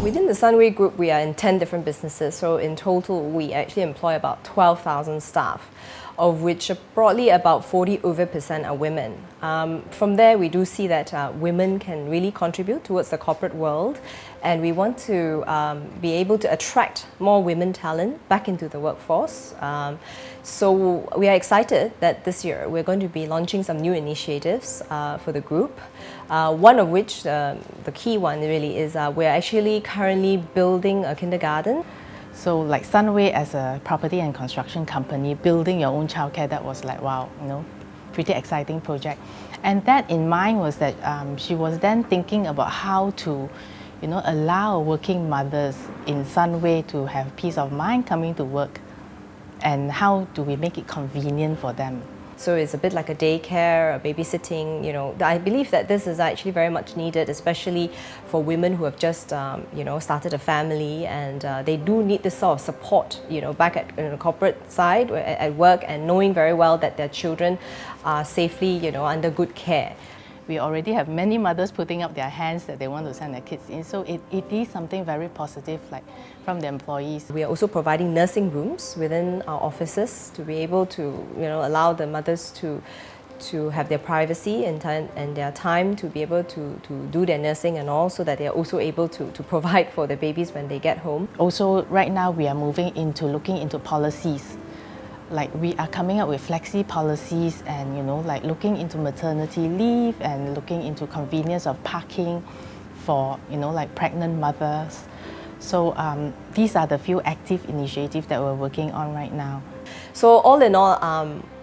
Within the Sunway Group, we are in 10 different businesses, so in total we actually employ about 12,000 staff, of which broadly about 40% are women. From there, we do see that women can really contribute towards the corporate world, and we want to be able to attract more women talent back into the workforce. So we are excited that this year we're going to be launching some new initiatives for the group. One of which, the key one really, is we're actually currently building a kindergarten. So like Sunway as a property and construction company, building your own childcare, that was like, wow, pretty exciting project. And that in mind was that she was then thinking about how to allow working mothers in Sunway to have peace of mind coming to work, and how do we make it convenient for them. So it's a bit like a daycare, a babysitting, I believe that this is actually very much needed, especially for women who have just, started a family, and they do need this sort of support, back at the corporate side, at work, and knowing very well that their children are safely, under good care. We already have many mothers putting up their hands that they want to send their kids in, so it is something very positive, like from the employees. We are also providing nursing rooms within our offices to be able to, allow the mothers to have their privacy and their time to be able to do their nursing and all, so that they are also able to provide for the babies when they get home. Also, right now we are moving into looking into policies. Like we are coming up with flexi policies, and like looking into maternity leave, and looking into convenience of parking for like pregnant mothers. So these are the few active initiatives that we're working on right now. So all in all,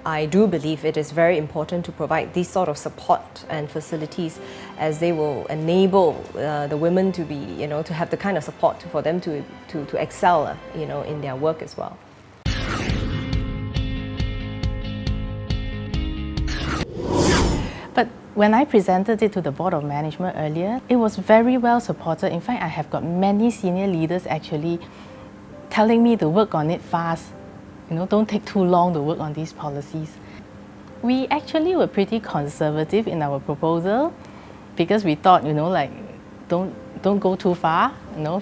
I do believe it is very important to provide these sort of support and facilities, as they will enable the women to be, to have the kind of support for them to excel, in their work as well. But when I presented it to the Board of Management earlier, it was very well supported. In fact, I have got many senior leaders actually telling me to work on it fast. Don't take too long to work on these policies. We actually were pretty conservative in our proposal, because we thought, like, don't go too far,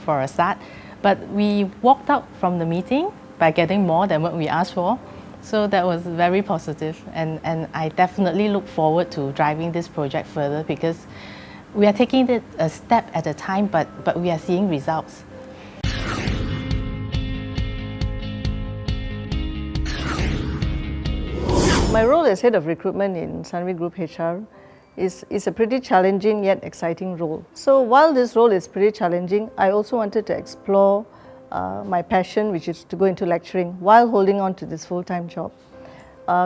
for a start. But we walked out from the meeting by getting more than what we asked for. So that was very positive, and I definitely look forward to driving this project further, because we are taking it a step at a time, but we are seeing results. My role as Head of Recruitment in Sunway Group HR is a pretty challenging yet exciting role. So while this role is pretty challenging, I also wanted to explore my passion, which is to go into lecturing, while holding on to this full-time job,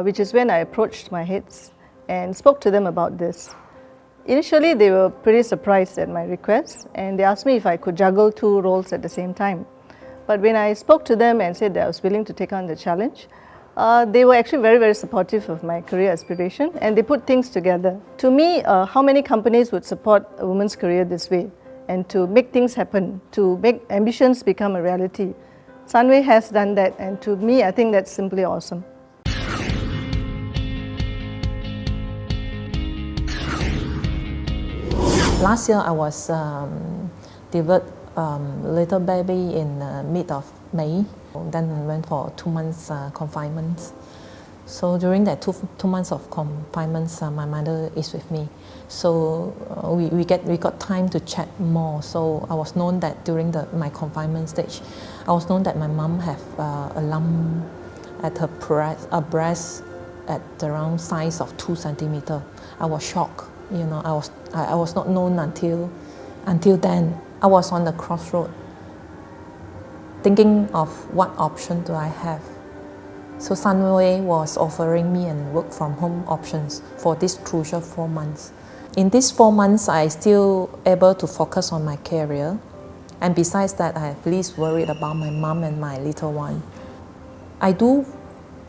which is when I approached my heads and spoke to them about this. Initially, they were pretty surprised at my request, and they asked me if I could juggle two roles at the same time. But when I spoke to them and said that I was willing to take on the challenge, they were actually very, very supportive of my career aspiration, and they put things together. To me, how many companies would support a woman's career this way, and to make things happen, to make ambitions become a reality? Sunway has done that, and to me, I think that's simply awesome. Last year, I was delivered little baby in mid of May. Then I went for 2 months confinement. So during that two months of confinement, my mother is with me. So we got time to chat more. So I was known that during my confinement stage, I was known that my mom have a lump at her breast at around size of 2 centimeters. I was shocked. I was not known until then. I was on the crossroad, thinking of what option do I have. So Sunway was offering me and work from home options for this crucial 4 months. In these 4 months, I still able to focus on my career, and besides that, I at least worried about my mom and my little one. I do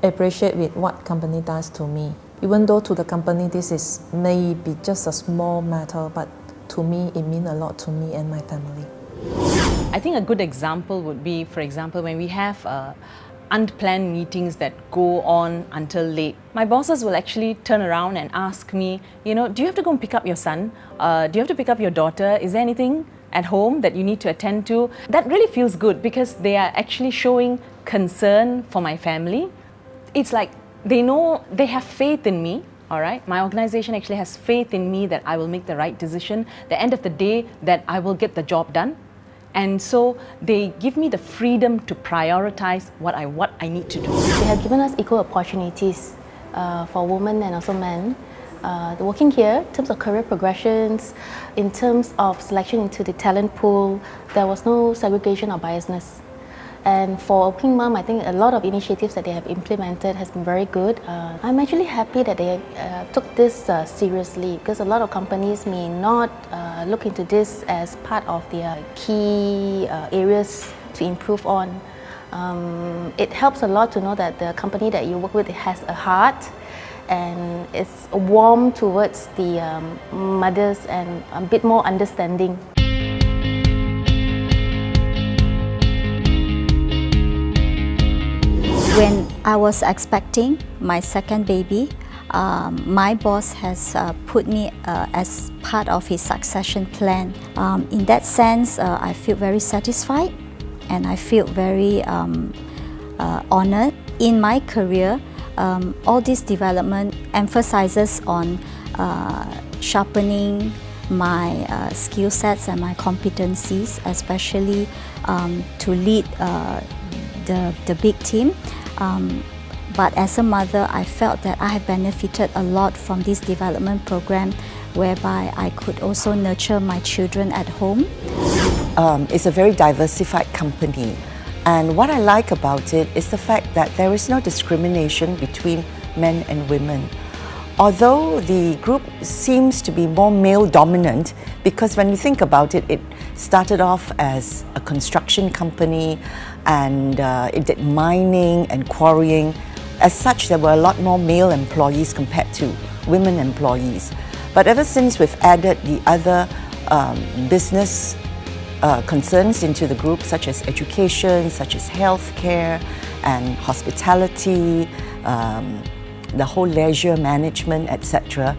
appreciate with what company does to me. Even though to the company this is maybe just a small matter, but to me it means a lot to me and my family. I think a good example would be, for example, when we have unplanned meetings that go on until late. My bosses will actually turn around and ask me, do you have to go and pick up your son? Do you have to pick up your daughter? Is there anything? at home that you need to attend to. That really feels good because they are actually showing concern for my family. It's like they know, they have faith in me, all right? My organization actually has faith in me that I will make the right decision, the end of the day that I will get the job done. And so they give me the freedom to prioritize what I need to do. They have given us equal opportunities for women and also men. Working here, in terms of career progressions, in terms of selection into the talent pool, there was no segregation or biasness. And for Working Mom, I think a lot of initiatives that they have implemented has been very good. I'm actually happy that they took this seriously, because a lot of companies may not look into this as part of their key areas to improve on. It helps a lot to know that the company that you work with has a heart and is warm towards the mothers and a bit more understanding. When I was expecting my second baby, my boss has put me as part of his succession plan. In that sense, I feel very satisfied and I feel very honored. In my career, all this development emphasizes on sharpening my skill sets and my competencies, especially to lead the big team. But as a mother, I felt that I have benefited a lot from this development program, whereby I could also nurture my children at home. It's a very diversified company. And what I like about it is the fact that there is no discrimination between men and women. Although the group seems to be more male-dominant, because when you think about it, it started off as a construction company and it did mining and quarrying. As such, there were a lot more male employees compared to women employees. But ever since we've added the other business concerns into the group, such as education, such as healthcare and hospitality, the whole leisure management, etc.,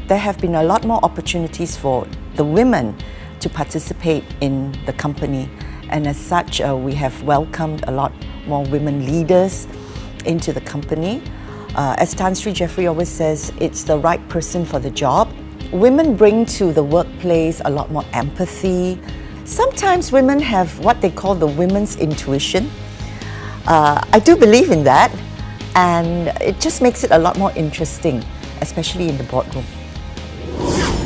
there have been a lot more opportunities for the women to participate in the company. And as such, we have welcomed a lot more women leaders into the company. As Tan Sri Jeffrey always says, it's the right person for the job. Women bring to the workplace a lot more empathy. Sometimes women have what they call the women's intuition. I do believe in that, and it just makes it a lot more interesting, especially in the boardroom.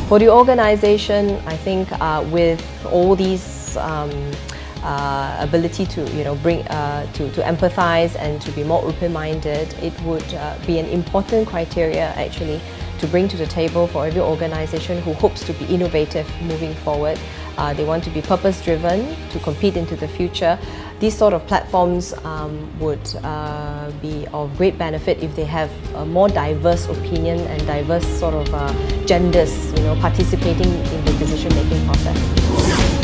For the organization, I think with all these ability to bring to empathize and to be more open-minded, it would be an important criteria actually to bring to the table for every organization who hopes to be innovative moving forward. They want to be purpose-driven to compete into the future. These sort of platforms would be of great benefit if they have a more diverse opinion and diverse sort of genders, participating in the decision-making process.